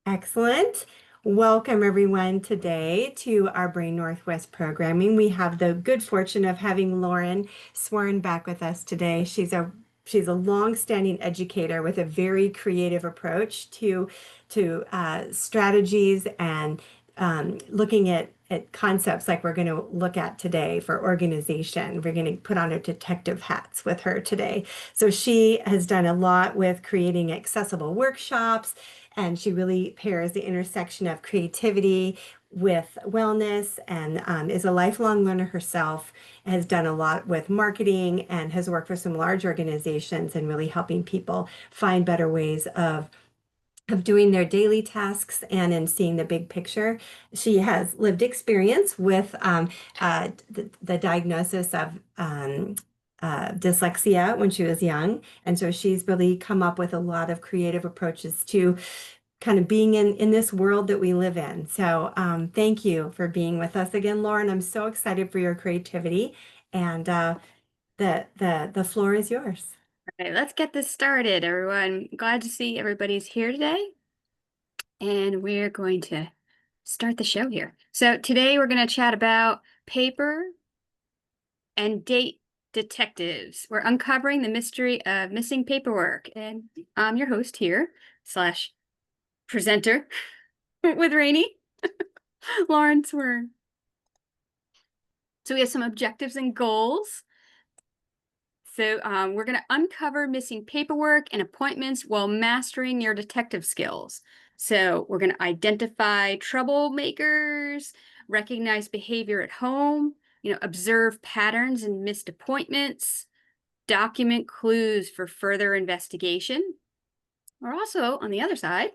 Excellent. Welcome everyone today to our Brain Northwest programming. We have the good fortune of having Lauren Swarn back with us today. She's a long-standing educator with a very creative approach to strategies and looking at concepts like we're going to look at today for organization. We're going to put on our detective hats with her today. So she has done a lot with creating accessible workshops, and she really pairs the intersection of creativity with wellness and is a lifelong learner herself, has done a lot with marketing and has worked for some large organizations and really helping people find better ways of doing their daily tasks and in seeing the big picture. She has lived experience with the diagnosis of dyslexia when she was young. And so she's really come up with a lot of creative approaches to kind of being in this world that we live in. So thank you for being with us again, Lauren. I'm so excited for your creativity, and the floor is yours. All right, let's get this started, everyone. Glad to see everybody's here today. And we're going to start the show here. So today we're going to chat about paper and date detectives. We're uncovering the mystery of missing paperwork. And I'm your host here, slash presenter with Rainey, Lawrence. So we have some objectives and goals. So we're going to uncover missing paperwork and appointments while mastering your detective skills. So we're going to identify troublemakers, recognize behavior at home, observe patterns and missed appointments, document clues for further investigation. Or also, on the other side,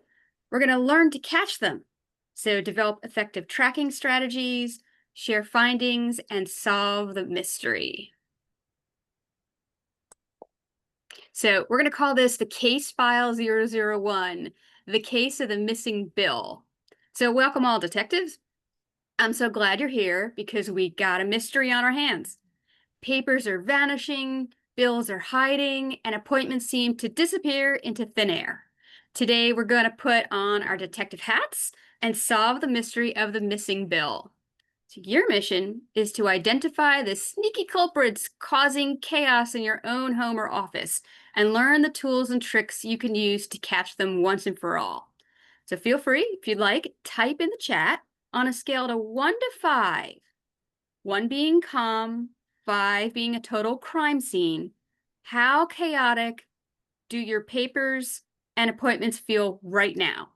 we're going to learn to catch them. So develop effective tracking strategies, share findings, and solve the mystery. So we're going to call this the case file 001, the case of the missing bill. So welcome all detectives. I'm so glad you're here because we got a mystery on our hands. Papers are vanishing, bills are hiding, and appointments seem to disappear into thin air. Today we're going to put on our detective hats and solve the mystery of the missing bill. So your mission is to identify the sneaky culprits causing chaos in your own home or office and learn the tools and tricks you can use to catch them once and for all. So feel free, if you'd like, type in the chat on a scale to 1 to 5, 1 being calm, 5 being a total crime scene. How chaotic do your papers and appointments feel right now?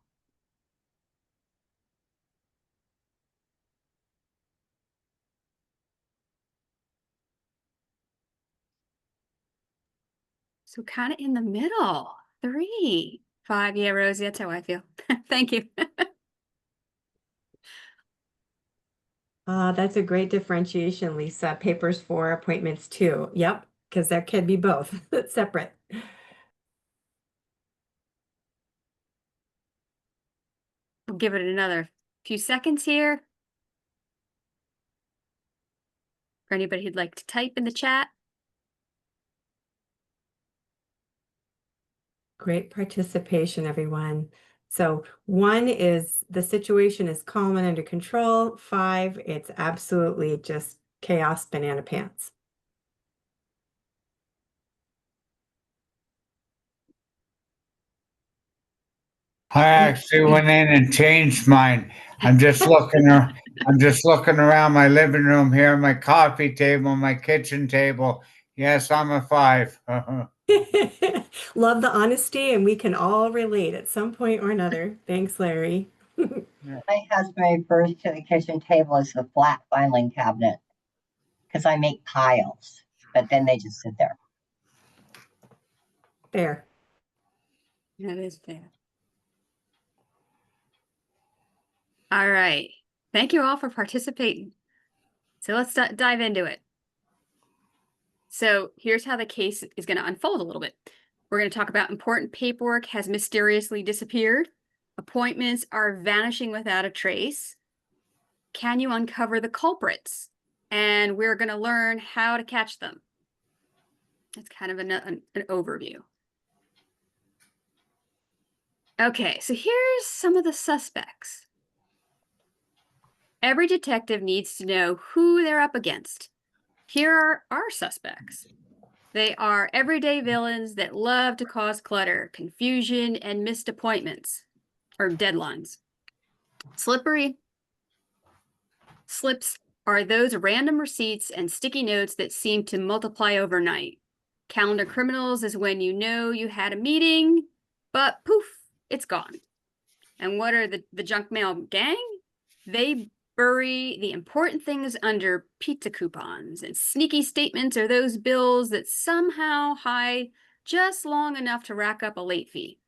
So kind of in the middle. 3, 5. Yeah, Rosie, that's how I feel. Thank you. That's a great differentiation, Lisa. Papers for appointments too. Yep, because there can be both. That's separate. We'll give it another few seconds here. For anybody who'd like to type in the chat. Great participation, everyone. So 1 is the situation is calm and under control. 5, it's absolutely just chaos, banana pants. I actually went in and changed mine. I'm just looking around my living room here, my coffee table, my kitchen table. Yes, I'm a 5. Love the honesty, and we can all relate at some point or another. Thanks, Larry. My husband refers to the kitchen table as the flat filing cabinet because I make piles, but then they just sit there. Fair. That is fair. All right. Thank you all for participating. So let's dive into it. So here's how the case is going to unfold a little bit. We're going to talk about important paperwork has mysteriously disappeared. Appointments are vanishing without a trace. Can you uncover the culprits? And we're going to learn how to catch them. It's kind of an overview. Okay, so here's some of the suspects. Every detective needs to know who they're up against. Here are our suspects. They are everyday villains that love to cause clutter, confusion, and missed appointments or deadlines. Slippery slips are those random receipts and sticky notes that seem to multiply overnight. Calendar criminals is when you know you had a meeting, but poof, it's gone. And what are the junk mail gang? They bury the important things under pizza coupons, and sneaky statements are those bills that somehow hide just long enough to rack up a late fee.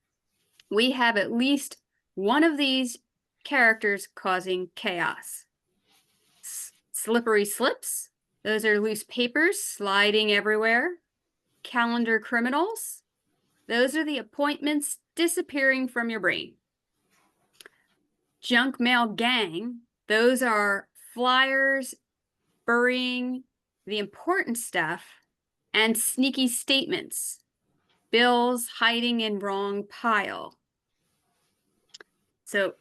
We have at least one of these characters causing chaos. Slippery slips, those are loose papers sliding everywhere. Calendar criminals, those are the appointments disappearing from your brain. Junk mail gang, those are flyers burying the important stuff and sneaky statements, bills hiding in wrong pile. So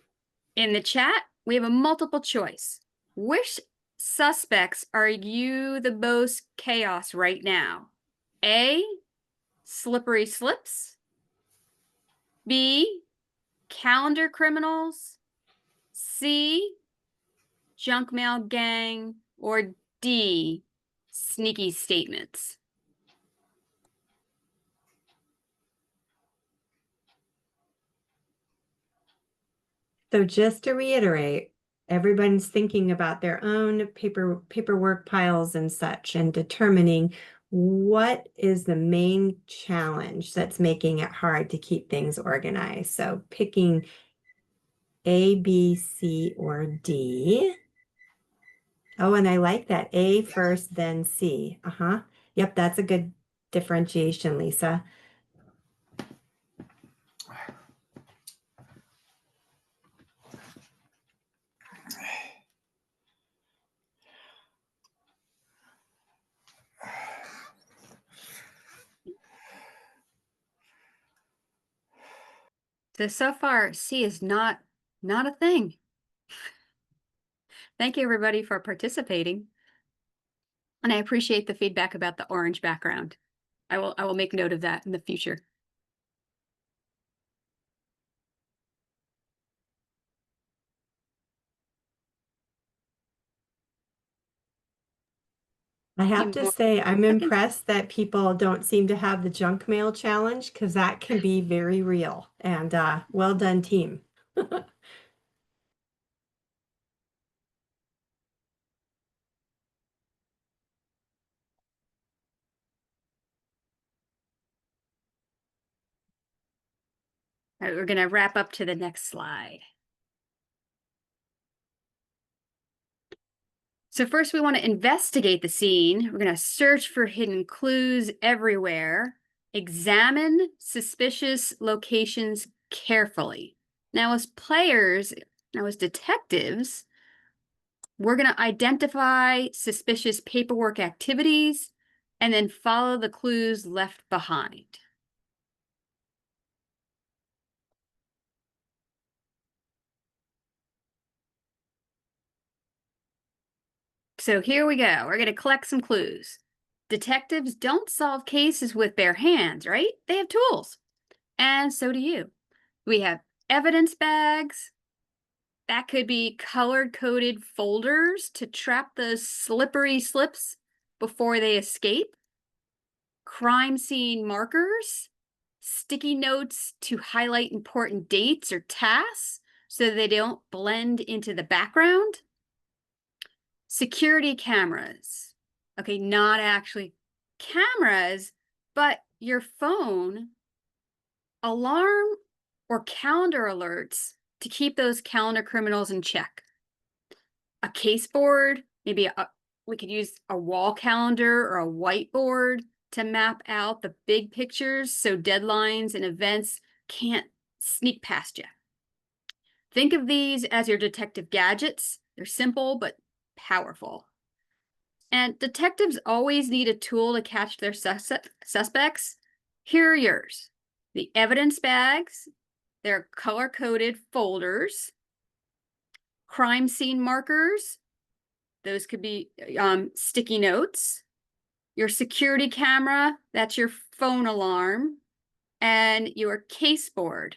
in the chat, we have a multiple choice. Which suspects are you the most chaos right now? A, slippery slips. B, calendar criminals. C, junk mail gang. Or D, sneaky statements. So just to reiterate, everyone's thinking about their own paperwork piles and such and determining what is the main challenge that's making it hard to keep things organized. So picking A, B, C, or D. Oh, and I like that. A first, then C. Uh-huh. Yep, that's a good differentiation, Lisa. So far, C is not a thing. Thank you, everybody, for participating. And I appreciate the feedback about the orange background. I will make note of that in the future. I have Few to more say, I'm seconds. impressed that people don't seem to have the junk mail challenge because that can be very real. And well done, team. All right, we're going to wrap up to the next slide. So first we want to investigate the scene. We're going to search for hidden clues everywhere. Examine suspicious locations carefully. Now as players, as detectives, we're going to identify suspicious paperwork activities and then follow the clues left behind. So here we go. We're going to collect some clues. Detectives don't solve cases with bare hands, right? They have tools. And so do you. We have evidence bags. That could be color-coded folders to trap those slippery slips before they escape. Crime scene markers. Sticky notes to highlight important dates or tasks so they don't blend into the background. Security cameras. Okay, not actually cameras, but your phone, alarm, or calendar alerts to keep those calendar criminals in check. A case board, maybe we could use a wall calendar or a whiteboard to map out the big pictures so deadlines and events can't sneak past you. Think of these as your detective gadgets. They're simple but powerful. And detectives always need a tool to catch their suspects. Here are yours. The evidence bags. They're color-coded folders. Crime scene markers. Those could be sticky notes. Your security camera, that's your phone alarm. And your case board,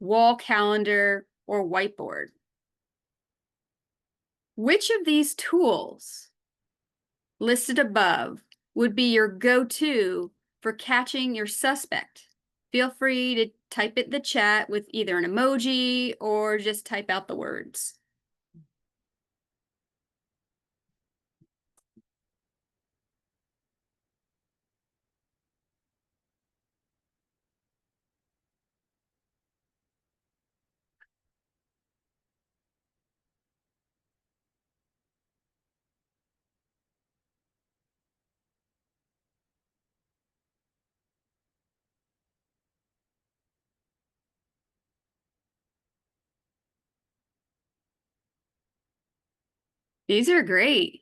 wall calendar, or whiteboard. Which of these tools listed above would be your go-to for catching your suspect? Feel free to type it in the chat with either an emoji or just type out the words. These are great.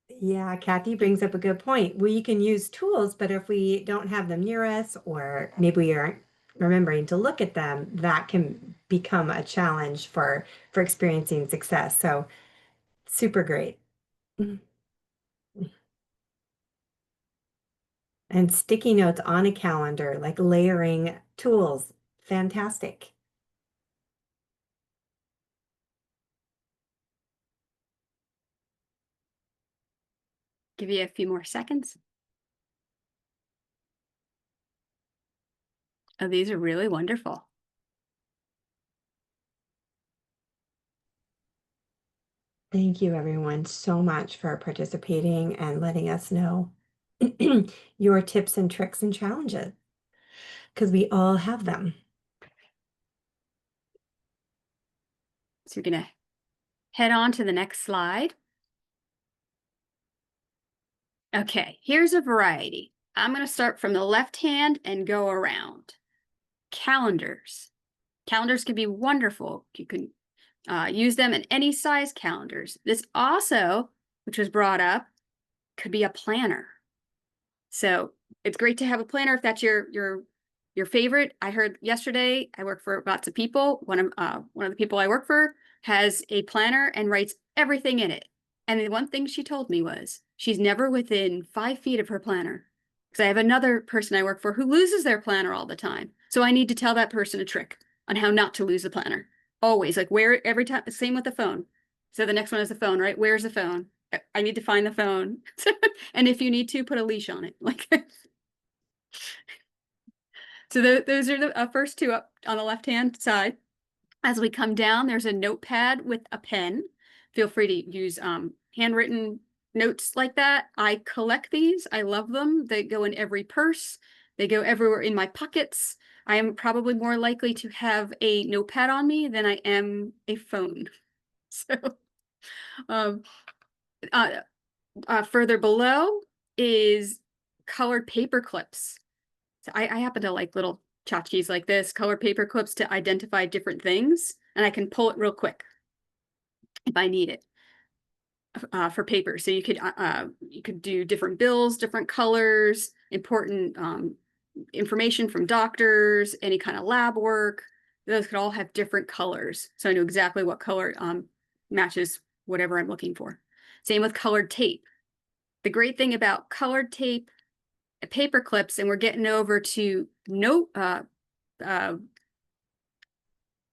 Yeah, Kathy brings up a good point. We can use tools, but if we don't have them near us, or maybe we aren't remembering to look at them, that can become a challenge for experiencing success. So super great. And sticky notes on a calendar, like layering tools. Fantastic. Give you a few more seconds. Oh, these are really wonderful. Thank you, everyone, so much for participating and letting us know your tips and tricks and challenges, because we all have them. So you're going to head on to the next slide. Okay, here's a variety. I'm going to start from the left hand and go around. Calendars. Calendars can be wonderful. You can use them in any size calendars. This also, which was brought up, could be a planner. So it's great to have a planner if that's your favorite. I heard yesterday, I work for lots of people. One of the people I work for has a planner and writes everything in it. And the one thing she told me was she's never within 5 feet of her planner. Because I have another person I work for who loses their planner all the time. So I need to tell that person a trick on how not to lose the planner. Always, like where every time, same with the phone. So the next one is the phone, right? Where's the phone? I need to find the phone. And if you need to, put a leash on it. Like so those are the first two up on the left-hand side. As we come down, there's a notepad with a pen. Feel free to use handwritten notes like that. I collect these. I love them. They go in every purse. They go everywhere in my pockets. I am probably more likely to have a notepad on me than I am a phone. So um, further below is colored paper clips. So I happen to like little tchotchkes like this, colored paper clips to identify different things, and I can pull it real quick if I need it for paper. So you could do different bills, different colors, important information from doctors, any kind of lab work. Those could all have different colors, so I know exactly what color matches whatever I'm looking for. Same with colored tape. The great thing about colored tape, paper clips, and we're getting over to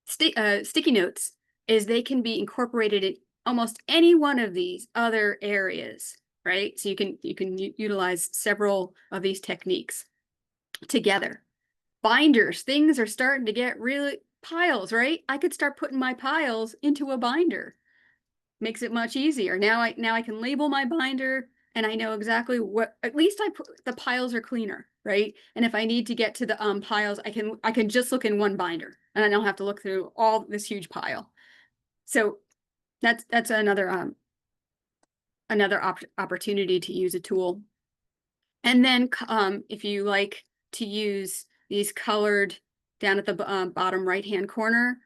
sticky notes, is they can be incorporated in almost any one of these other areas, right? So you can utilize several of these techniques together. Binders, things are starting to get really piles, right? I could start putting my piles into a binder. Makes it much easier. Now I can label my binder and I know exactly what, at least the piles are cleaner, right? And if I need to get to the piles, I can just look in one binder and I don't have to look through all this huge pile. So that's another opportunity to use a tool. And then if you like to use these colored down at the bottom right hand corner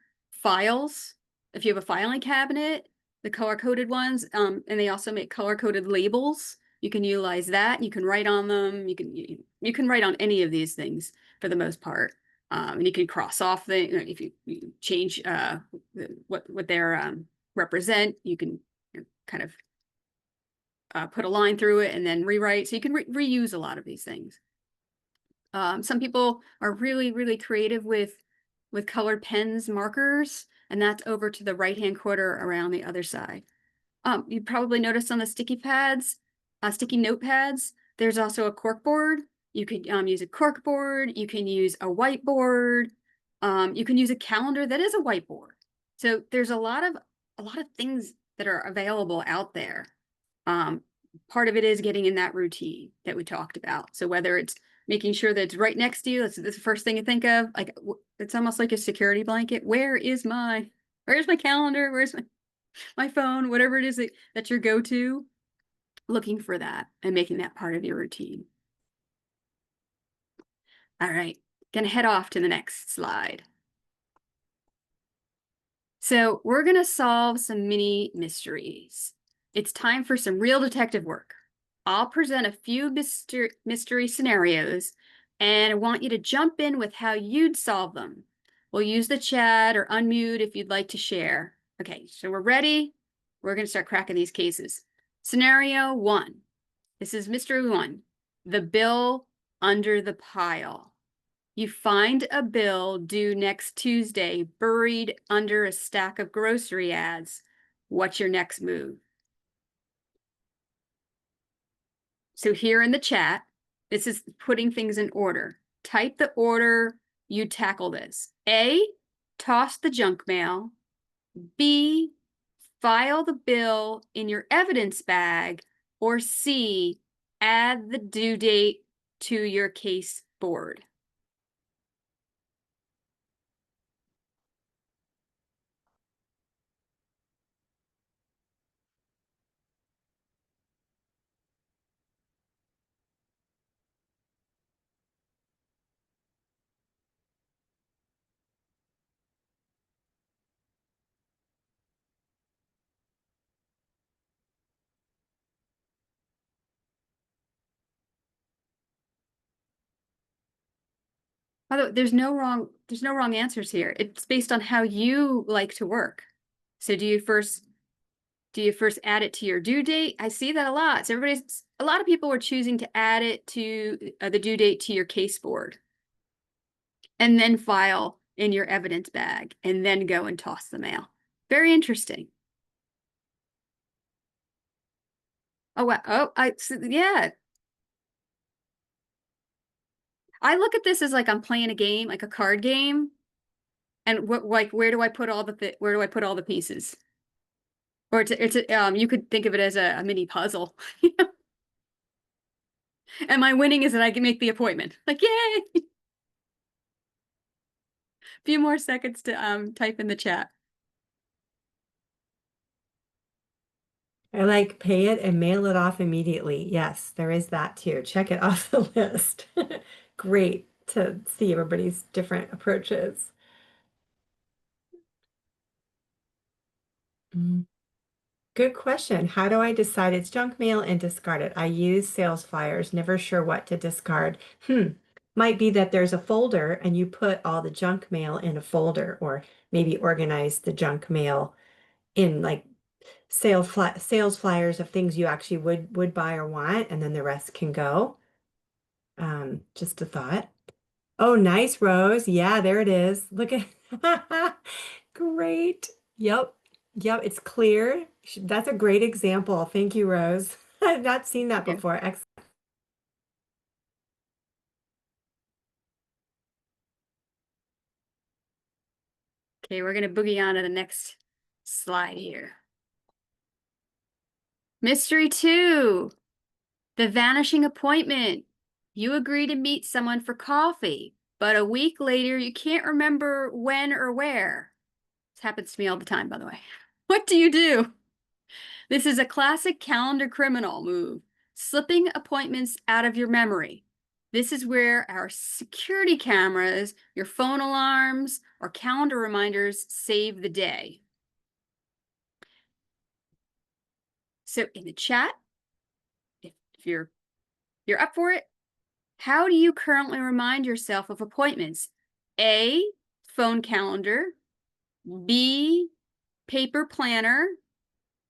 files, if you have a filing cabinet, the color-coded ones, and they also make color-coded labels. You can utilize that. You can write on them. You can write on any of these things for the most part. And you can cross off if you change what they're represent. You can kind of put a line through it and then rewrite. So you can reuse a lot of these things. Some people are really, really creative with colored pens, markers, and that's over to the right-hand corner around the other side. You probably noticed on the sticky notepads, there's also a cork board. You could use a cork board. You can use a whiteboard. You can use a calendar that is a whiteboard. So there's a lot of things that are available out there. Part of it is getting in that routine that we talked about. So whether it's making sure that it's right next to you, that's the first thing you think of. Like it's almost like a security blanket. Where's my calendar? Where's my phone? Whatever it is that's your go-to, looking for that and making that part of your routine. All right, gonna head off to the next slide. So we're gonna solve some mini mysteries. It's time for some real detective work. I'll present a few mystery scenarios, and I want you to jump in with how you'd solve them. We'll use the chat or unmute if you'd like to share. Okay, so we're ready. We're going to start cracking these cases. Scenario 1. This is mystery 1. The bill under the pile. You find a bill due next Tuesday buried under a stack of grocery ads. What's your next move? So here in the chat, this is putting things in order. Type the order you tackle this. A, toss the junk mail. B, file the bill in your evidence bag. Or C, add the due date to your case board. Although there's no wrong answers here. It's based on how you like to work. So do you first add it to your due date? I see that a lot. So a lot of people are choosing to add it to the due date to your case board and then file in your evidence bag and then go and toss the mail. Very interesting. Oh, wow. Oh, yeah. I look at this as like I'm playing a game, like a card game. And where do I put all the pieces? Or you could think of it as a mini puzzle. And my winning is that I can make the appointment. Like, yay! Few more seconds to type in the chat. I like pay it and mail it off immediately. Yes, there is that too. Check it off the list. Great to see everybody's different approaches. Good question. How do I decide it's junk mail and discard it? I use sales flyers, never sure what to discard. Might be that there's a folder and you put all the junk mail in a folder, or maybe organize the junk mail in like sales flyers of things you actually would buy or want, and then the rest can go. Just a thought. Oh, nice, Rose. Yeah, there it is. Look at great. Yep. Yep, it's clear. That's a great example. Thank you, Rose. I've not seen that Yeah. before. Excellent. Okay, we're gonna boogie on to the next slide here. Mystery 2, the vanishing appointment. You agree to meet someone for coffee, but a week later you can't remember when or where. This happens to me all the time, by the way. What do you do? This is a classic calendar criminal move, slipping appointments out of your memory. This is where our security cameras, your phone alarms, or calendar reminders save the day. So in the chat, if you're up for it, how do you currently remind yourself of appointments? A, phone calendar, B, paper planner,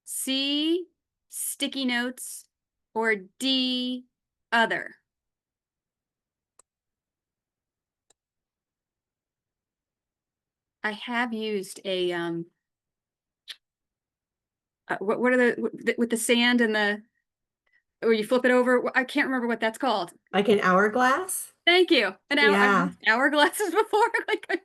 C, sticky notes, or D, other? I have used a what are the with the sand and the where you flip it over? I can't remember what that's called. Like an hourglass? Thank you. And I've Yeah. used hourglasses before. Like,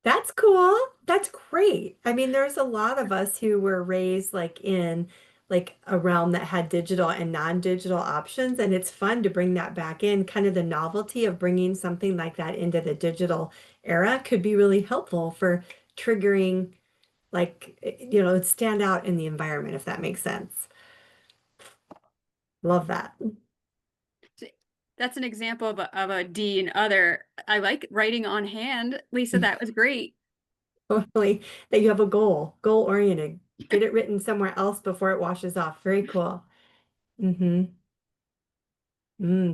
That's cool. That's great. I mean, there's a lot of us who were raised like in like a realm that had digital and non-digital options, and it's fun to bring that back in. Kind of the novelty of bringing something like that into the digital era could be really helpful for triggering like stand out in the environment if that makes sense. Love that. that's an example of a D and other. I like writing on hand. Lisa, that was great. Totally, that you have a goal oriented. Get it written somewhere else before it washes off. Very cool. Mm-hmm.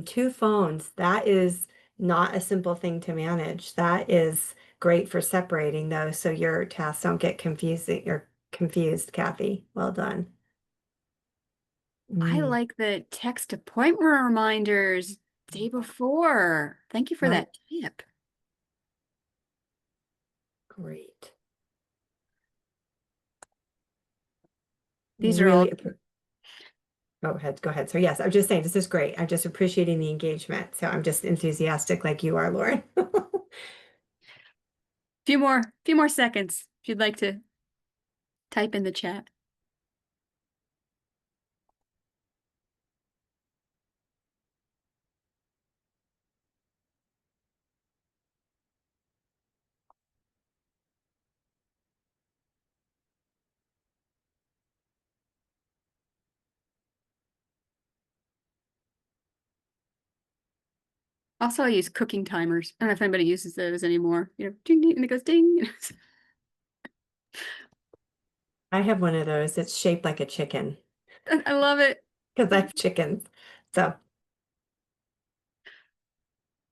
Two phones. That is not a simple thing to manage. That is great for separating those so your tasks don't get confusing or confused, Kathy. Well done. I Mm, like the text appointment reminders day before. Thank you for right. that tip. Great. These are all Really, go ahead. So yes, I'm just saying this is great. I'm just appreciating the engagement. So I'm just enthusiastic like you are, Lauren. few more seconds if you'd like to type in the chat. Also, I use cooking timers. I don't know if anybody uses those anymore. Ding, ding, and it goes ding. I have one of those. It's shaped like a chicken I love it. because I have chickens. So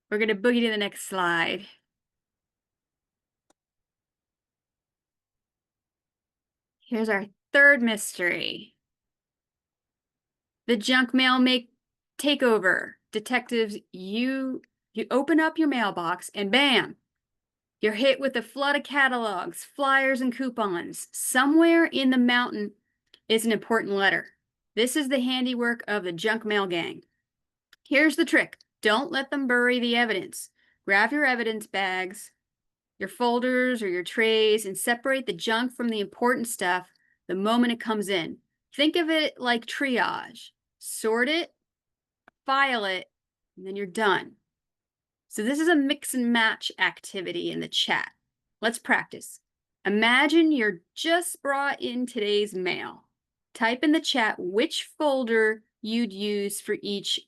We're going to boogie to the next slide. Here's our third mystery. The junk mail takeover. Detectives, you open up your mailbox and bam, you're hit with a flood of catalogs, flyers, and coupons. Somewhere in the mountain is an important letter. This is the handiwork of the junk mail gang. Here's the trick. Don't let them bury the evidence. Grab your evidence bags, your folders, or your trays, and separate the junk from the important stuff the moment it comes in. Think of it like triage. Sort it, file it, and then you're done. So this is a mix and match activity in the chat. Let's practice. Imagine you're just brought in today's mail. Type in the chat which folder you'd use for each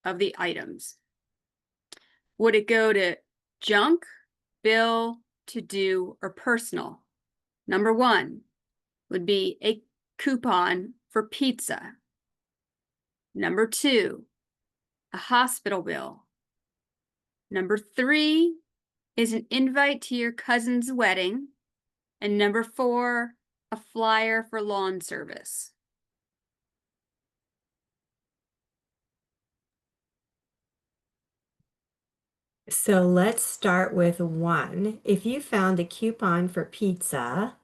of the items. Would it go to junk, bill, to do, or personal? Number 1 would be a coupon for pizza. Number 2, a hospital bill. Number 3 is an invite to your cousin's wedding. And number 4, a flyer for lawn service. So let's start with 1. If you found a coupon for pizza,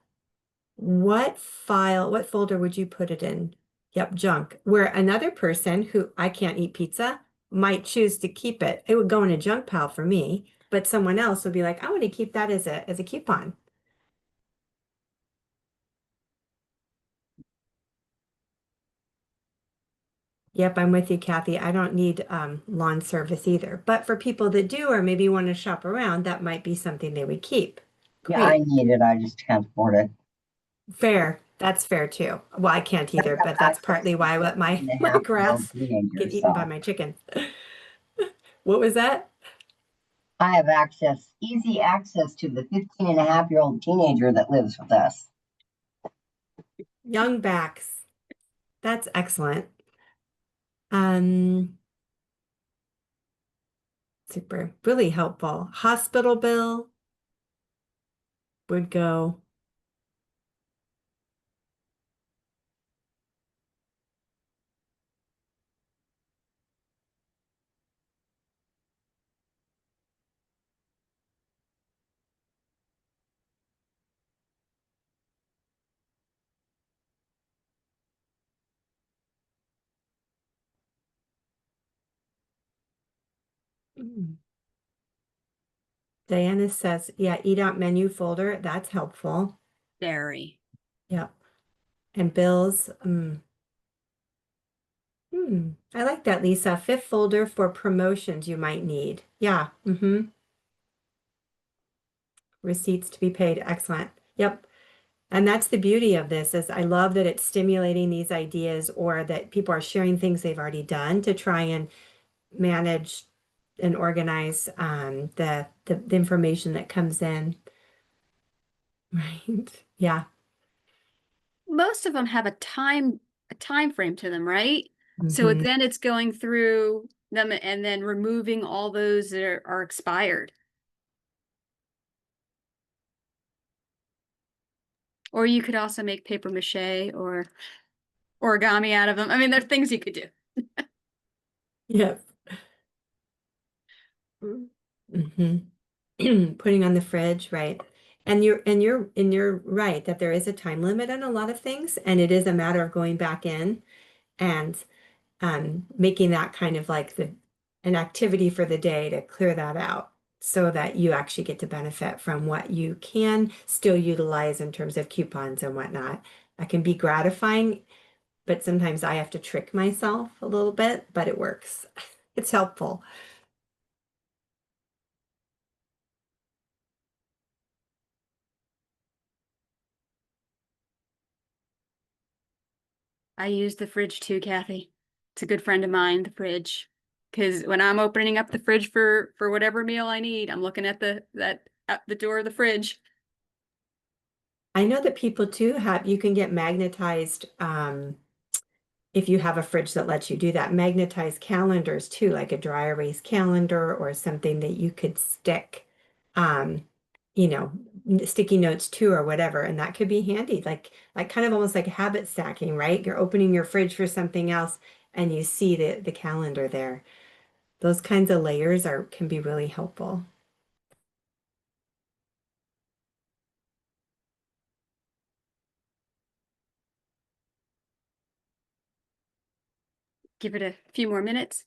what folder would you put it in? Yep, junk. Where another person who I can't eat pizza might choose to keep it. It would go in a junk pile for me, but someone else would be like, I want to keep that as a coupon. Yep, I'm with you, Kathy. I don't need lawn service either. But for people that do, or maybe want to shop around, that might be something they would keep. Yeah, I Great. need it. I just can't afford it. Fair. That's fair too. Well, I can't I either, have but that's access partly to why I let my 15 and a half year old grass teenager, get eaten by so my chickens. What was that? I have easy access to the 15 and a half year old teenager that lives with us. Young backs. That's excellent. Um, Super, really helpful. Hospital bill would go. Mm. Diana says, yeah, eat out menu folder. That's helpful. Very. Yep. And bills. I like that, Lisa. Fifth folder for promotions you might need. Yeah. Receipts to be paid. Excellent. Yep. And that's the beauty of this is I love that it's stimulating these ideas or that people are sharing things they've already done to try and manage and organize the information that comes in. Right. Yeah. Most of them have a time frame to them, right? So Mhm. then it's going through them and then removing all those that are expired. Or you could also make paper mache or origami out of them. I mean, there are things you could do. Yes. hmm Putting on the fridge, right? And you're right that there is a time limit on a lot of things, and it is a matter of going back in and making that kind of like an activity for the day to clear that out so that you actually get to benefit from what you can still utilize in terms of coupons and whatnot. That can be gratifying, but sometimes I have to trick myself a little bit, but it works. It's helpful. I use the fridge too, Kathy. It's a good friend of mine, the fridge. Because when I'm opening up the fridge for whatever meal I need, I'm looking at the door of the fridge. I know that people too you can get magnetized, if you have a fridge that lets you do that, magnetized calendars too, like a dry erase calendar or something that you could stick, um, sticky notes to or whatever. And that could be handy, like kind of almost like habit stacking, right? You're opening your fridge for something else and you see the calendar there. Those kinds of layers can be really helpful. Give it a few more minutes.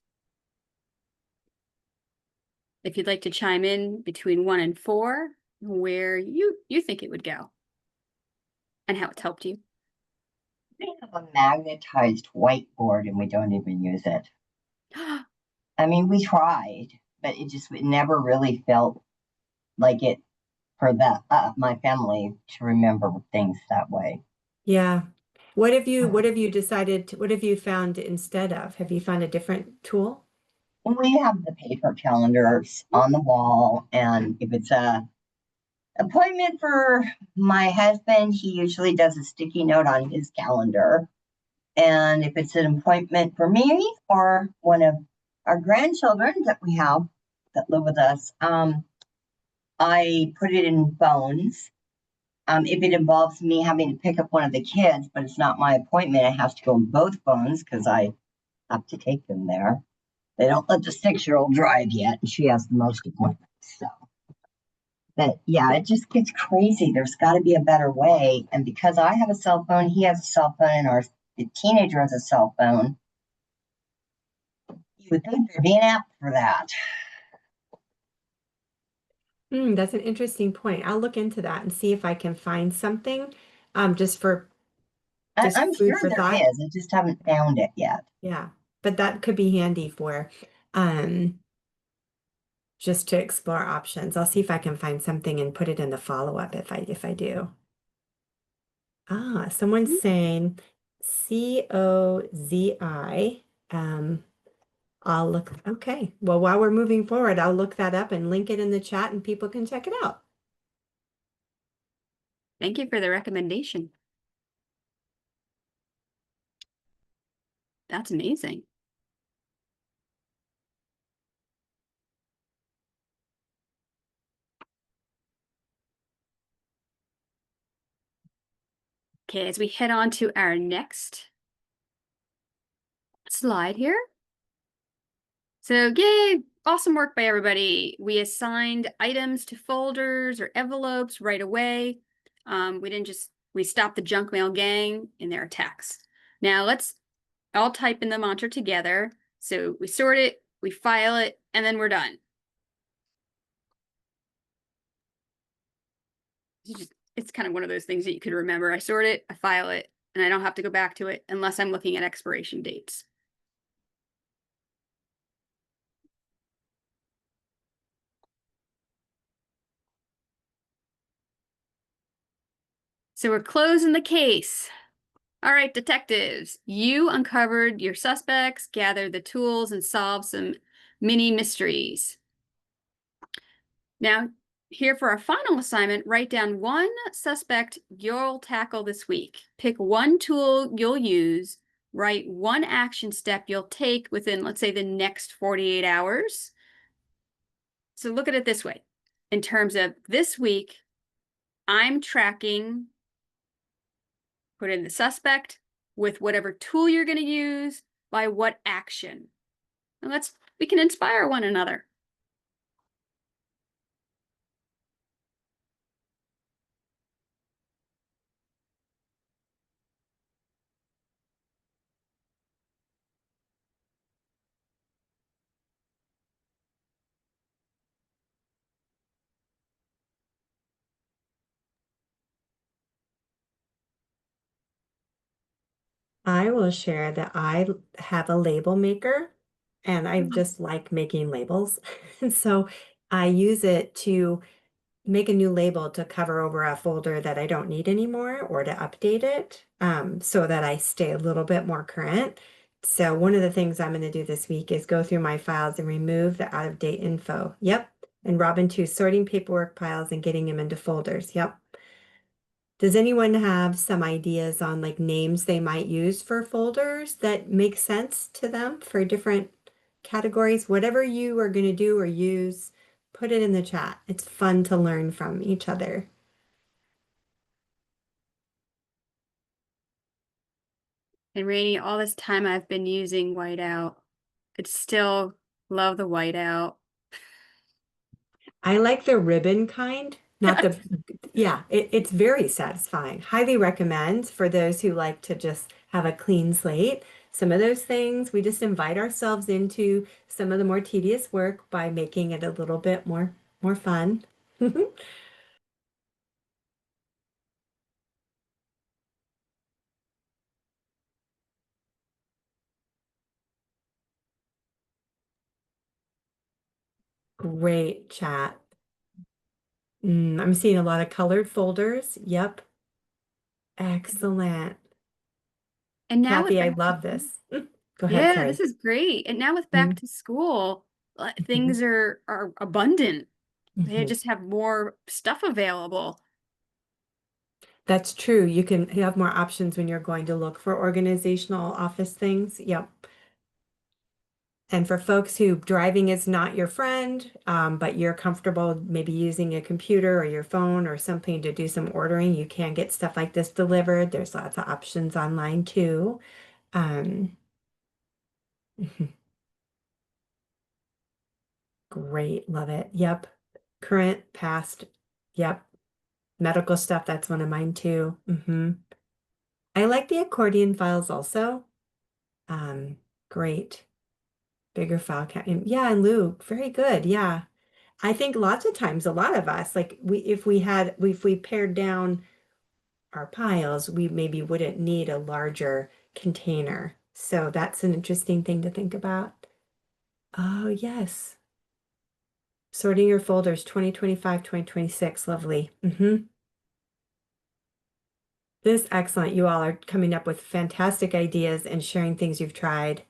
If you'd like to chime in between 1 and 4, where you think it would go and how it's helped you. We have a magnetized whiteboard and we don't even use it. I mean, we tried, but it never really felt like it for my family to remember things that way. Yeah. What have you decided what have you found instead of? Have you found a different tool? We have the paper calendars on the wall, and if it's a appointment for my husband, he usually does a sticky note on his calendar. And if it's an appointment for me or one of our grandchildren that we have that live with us, I put it in phones. If it involves me having to pick up one of the kids, but it's not my appointment, it has to go in both phones because I have to take them there. They don't let the 6-year-old drive yet, and she has the most appointments. So, but yeah, it just gets crazy. There's got to be a better way. And because I have a cell phone, he has a cell phone, and our teenager has a cell phone. You would think there'd be an app for that. That's an interesting point. I'll look into that and see if I can find something, just for just I'm food sure for there thought. is. I just haven't found it yet. Yeah, but that could be handy for um, just to explore options. I'll see if I can find something and put it in the follow-up if I do. Someone's saying COZI. I'll look. Okay. Well, while we're moving forward, I'll look that up and link it in the chat and people can check it out. Thank you for the recommendation. That's amazing. Okay, as we head on to our next slide here. So yay, awesome work by everybody. We assigned items to folders or envelopes right away. We stopped the junk mail gang in their attacks. Now let's all type in the mantra together. So we sort it, we file it, and then we're done. It's kind of one of those things that you could remember. I sort it, I file it, and I don't have to go back to it unless I'm looking at expiration dates. So we're closing the case. All right, detectives, you uncovered your suspects, gathered the tools, and solved some mini mysteries. Now, here for our final assignment, write down one suspect you'll tackle this week. Pick one tool you'll use, write one action step you'll take within, let's say, the next 48 hours. So look at it this way. In terms of this week, I'm tracking, put in the suspect with whatever tool you're going to use by what action. And we can inspire one another. I will share that I have a label maker and I just like making labels. And so I use it to make a new label to cover over a folder that I don't need anymore or to update it so that I stay a little bit more current. So one of the things I'm going to do this week is go through my files and remove the out-of-date info. Yep. And Robin too, sorting paperwork piles and getting them into folders. Yep. Does anyone have some ideas on like names they might use for folders that make sense to them for different categories? Whatever you are going to do or use, put it in the chat. It's fun to learn from each other. And Rainey, all this time I've been using whiteout. I'd still love the whiteout. I like the ribbon kind, not the, yeah, it's very satisfying. Highly recommend for those who like to just have a clean slate. Some of those things, we just invite ourselves into some of the more tedious work by making it a little bit more fun. Great chat. I'm seeing a lot of colored folders. Yep. Excellent. And now with Kathy, I back to, love this. Go ahead, yeah, this sorry. is great. And now with back to school, things are abundant. They Mhm. just have more stuff available. That's true. You have more options when you're going to look for organizational office things. Yep. And for folks who driving is not your friend, but you're comfortable maybe using a computer or your phone or something to do some ordering, you can get stuff like this delivered. There's lots of options online too. Um, Great, love it. Yep. Current, past. Yep. Medical stuff, that's one of mine too. I like the accordion files also. Um, Great. Bigger file count. Yeah, and Luke, very good. Yeah. I think lots of times, a lot of us, like if we pared down our piles, we maybe wouldn't need a larger container. So that's an interesting thing to think about. Oh, yes. Sorting your folders 2025, 2026. Lovely. This is excellent. You all are coming up with fantastic ideas and sharing things you've tried.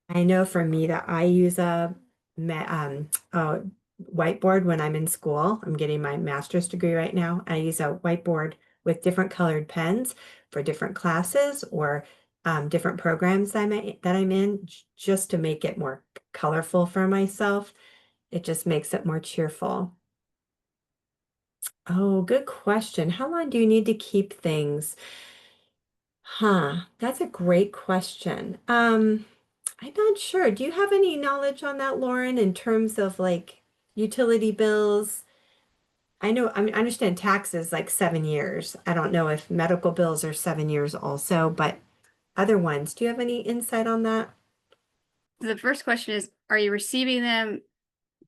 I know for me that I use a whiteboard when I'm in school. I'm getting my master's degree right now. I use a whiteboard with different colored pens for different classes or different programs that I'm in, just to make it more colorful for myself. It just makes it more cheerful. Oh, good question. How long do you need to keep things? That's a great question. I'm not sure. Do you have any knowledge on that, Lauren, in terms of like utility bills? I understand taxes like 7 years. I don't know if medical bills are 7 years also, but other ones. Do you have any insight on that? The first question is, are you receiving them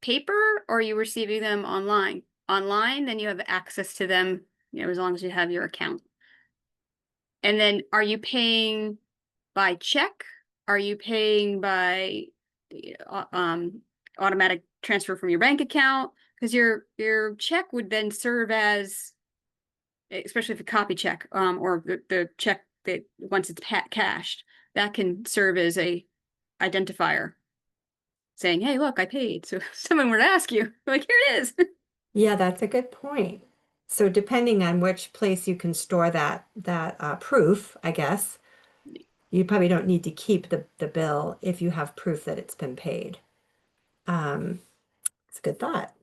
paper or are you receiving them online? Online, then you have access to them, as long as you have your account. And then are you paying by check? Are you paying by automatic transfer from your bank account? Because your check would then serve as, especially if a copy check, or the check that once it's cashed, that can serve as a identifier saying, hey, look, I paid. So if someone were to ask you, like, here it is. Yeah, that's a good point. So depending on which place you can store that proof, I guess, you probably don't need to keep the bill if you have proof that it's been paid. It's a good thought.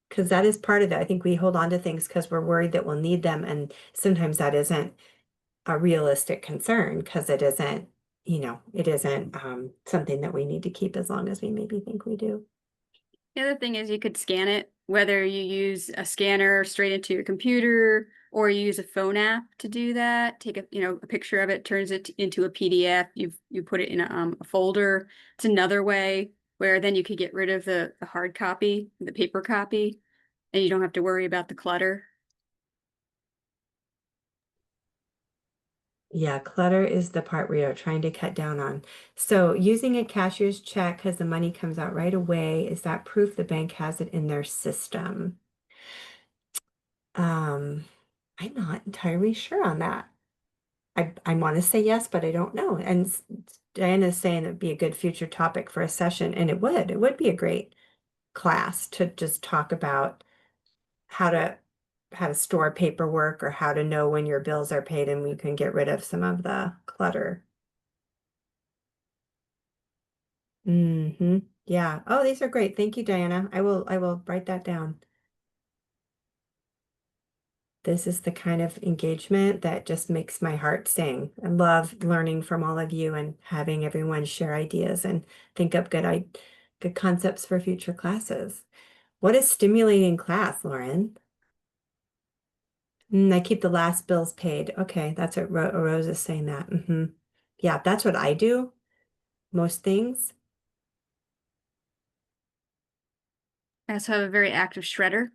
Because that is part of it. I think we hold on to things because we're worried that we'll need them, and sometimes that isn't a realistic concern because it isn't something that we need to keep as long as we maybe think we do. The other thing is you could scan it, whether you use a scanner straight into your computer or you use a phone app to do that. Take a picture of it, turns it into a PDF. You put it in a folder. It's another way where then you could get rid of the hard copy, the paper copy, and you don't have to worry about the clutter. Yeah, clutter is the part we are trying to cut down on. So using a cashier's check because the money comes out right away, is that proof the bank has it in their system? I'm not entirely sure on that. I want to say yes, but I don't know. And Diana's saying it'd be a good future topic for a session, and it would be a great class to just talk about how to store paperwork or how to know when your bills are paid and we can get rid of some of the clutter. Yeah. Oh, these are great. Thank you, Diana. I will write that down. This is the kind of engagement that just makes my heart sing. I love learning from all of you and having everyone share ideas and think up good concepts for future classes. What is stimulating class, Lauren? I keep the last bills paid. Okay, that's what Rose is saying that. Yeah, that's what I do. Most things. I also have a very active shredder,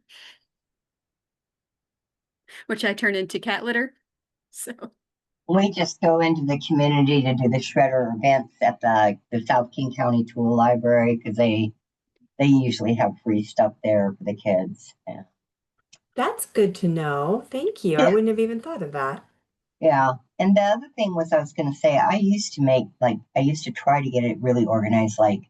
which I turn into cat litter. So We just go into the community to do the shredder events at the South King County Tool Library because they usually have free stuff there for the kids. Yeah. That's good to know. Thank you. I wouldn't have even thought of that. Yeah. And the other thing was, I was going to say, I used to try to get it really organized. Like,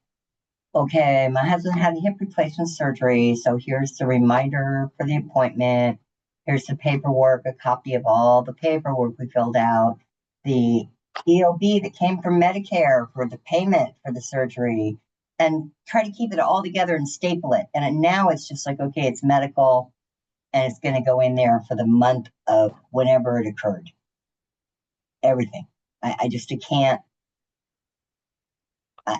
okay, my husband had hip replacement surgery. So here's the reminder for the appointment. Here's the paperwork, a copy of all the paperwork we filled out, the EOB that came from Medicare for the payment for the surgery, and try to keep it all together and staple it. And now it's just like, okay, it's medical and it's going to go in there for the month of whenever it occurred. Everything. I can't.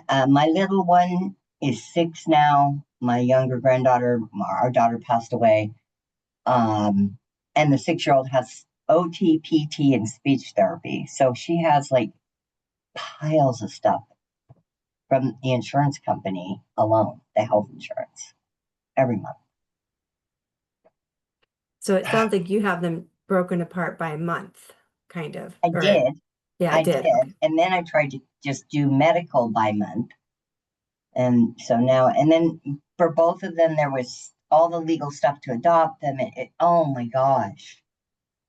My little one is 6 now. My younger granddaughter, our daughter passed away. And the 6-year-old has OT, PT, and speech therapy. So she has like piles of stuff from the insurance company alone, the health insurance, every month. So it sounds like you have them broken apart by month, kind of. I did. Yeah, I did. Okay. And then I tried to just do medical by month. And so now, and then for both of them, there was all the legal stuff to adopt them. Oh my gosh.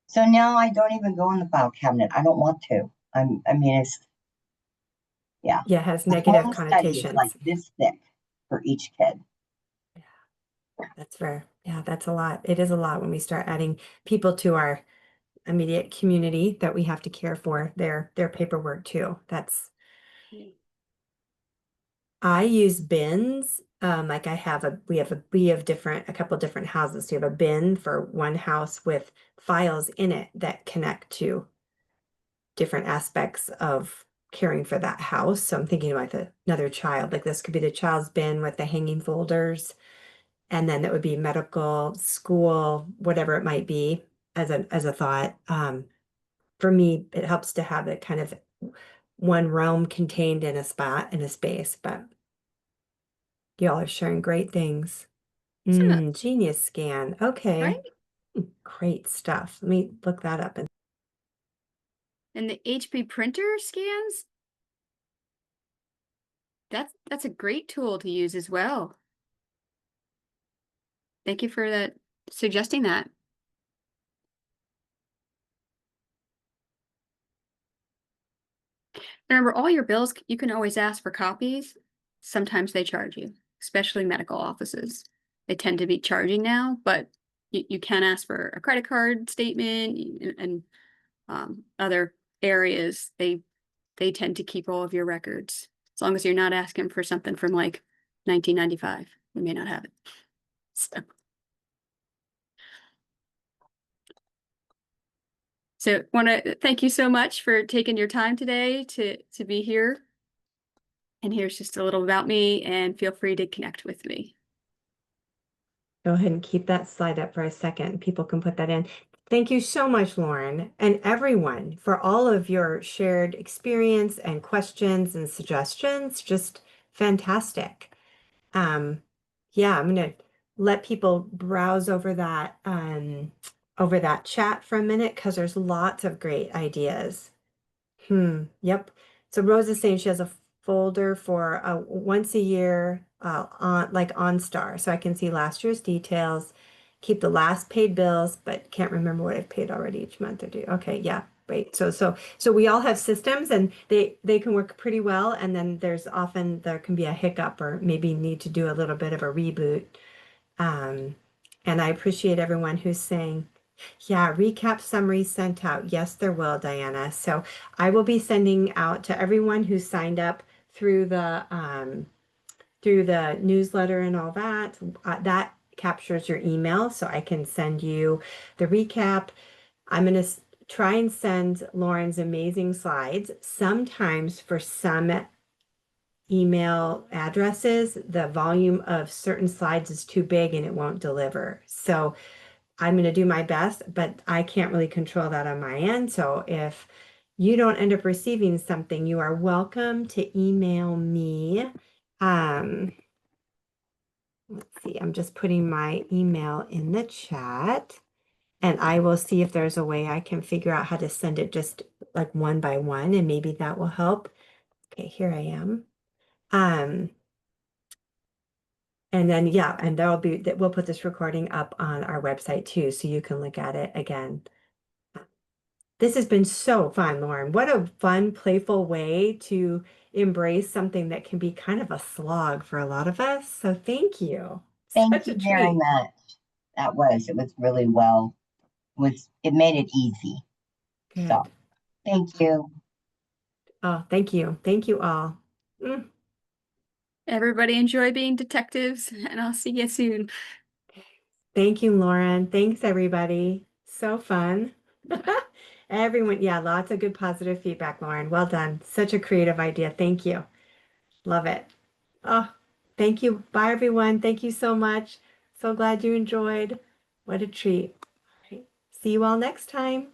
So now I don't even go in the file cabinet. I don't want to. It's, yeah. Yeah, it has The negative home study is like connotations. this thick for each kid. That's fair. Yeah, that's a lot. It is a lot when we start adding people to our immediate community that we have to care for their paperwork too. That's I use bins. Like we have a couple different houses. So you have a bin for one house with files in it that connect to different aspects of caring for that house. So I'm thinking about another child. Like this could be the child's bin with the hanging folders, and then that would be medical, school, whatever it might be as a thought. For me, it helps to have it kind of one realm contained in a spot in a space, but y'all are sharing great things. So, Genius scan. right? Okay. Great stuff. Let me look that up. And the HP printer scans, that's a great tool to use as well. Thank you for that suggesting that. Remember, all your bills, you can always ask for copies. Sometimes they charge you, especially medical offices. They tend to be charging now, but you can ask for a credit card statement and other areas. They tend to keep all of your records. As long as you're not asking for something from like 1995, we may not have it. So want to thank you so much for taking your time today to be here. And here's just a little about me, and feel free to connect with me. Go ahead and keep that slide up for a second. People can put that in. Thank you so much, Lauren, and everyone for all of your shared experience and questions and suggestions. Just fantastic. Yeah, I'm gonna let people browse over that chat for a minute because there's lots of great ideas. Yep. So Rose is saying she has a folder for once a year on like OnStar. So I can see last year's details, keep the last paid bills, but can't remember what I've paid already each month or do. Okay, yeah. Right. So we all have systems and they can work pretty well. And then there can be a hiccup or maybe need to do a little bit of a reboot. Um, and I appreciate everyone who's saying, yeah, recap summary sent out. Yes, there will, Diana. So I will be sending out to everyone who signed up through the newsletter and all that. That captures your email, so I can send you the recap. I'm going to try and send Lauren's amazing slides. Sometimes for some email addresses, the volume of certain slides is too big and it won't deliver. So I'm going to do my best, but I can't really control that on my end. So if you don't end up receiving something, you are welcome to email me. Let's see, I'm just putting my email in the chat and I will see if there's a way I can figure out how to send it just like one by one, and maybe that will help. Okay, here I am. And then, yeah, and we'll put this recording up on our website too, so you can look at it again. This has been so fun, Lauren. What a fun, playful way to embrace something that can be kind of a slog for a lot of us. So thank you. Thank Such a you very treat. much. It was really it made it easy. So Good. thank you. Oh, thank you. Thank you all. Mm, Everybody enjoy being detectives, and I'll see you soon. Thank you, Lauren. Thanks, everybody. So fun. Everyone, yeah, lots of good positive feedback, Lauren. Well done. Such a creative idea. Thank you. Love it. Oh, thank you. Bye, everyone. Thank you so much. So glad you enjoyed. What a treat. All right. See you all next time.